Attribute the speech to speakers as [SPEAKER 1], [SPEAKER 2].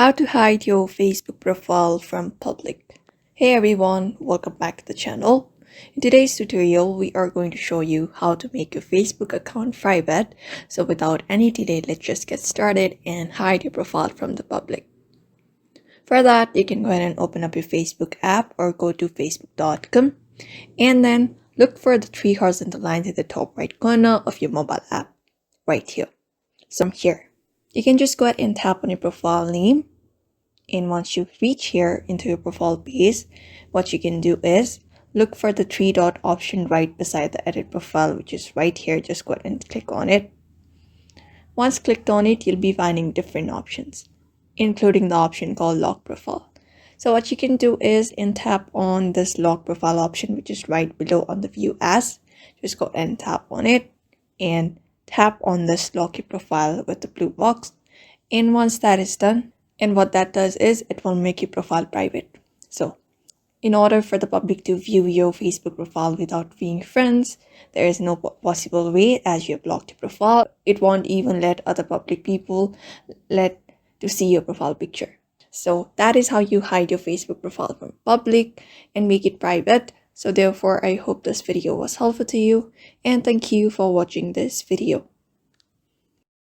[SPEAKER 1] How to hide your Facebook profile from public. Hey everyone, welcome back to the channel. In today's tutorial, we are going to show you how to make your Facebook account private. So without any delay, let's just get started and hide your profile from the public. For that, you can go ahead and open up your Facebook app or go to facebook.com and then look for the three horizontal lines in the top right corner of your mobile app right here. So from here, you can just go ahead and tap on your profile name. And once you reach here into your profile page, what you can do is look for the three dot option right beside the edit profile, which is right here. Just go ahead and click on it. Once clicked on it, you'll be finding different options, including the option called lock profile. So what you can do is tap on this lock profile option, which is right below on the view as. Just go and tap on it and tap on this lock your profile with the blue box. And once that is done, and what that does is it will make your profile private. So in order for the public to view your Facebook profile without being friends, there is no possible way as you have blocked your profile. It won't even let other public people to see your profile picture. So that is how you hide your Facebook profile from public and make it private. So therefore, I hope this video was helpful to you and thank you for watching this video.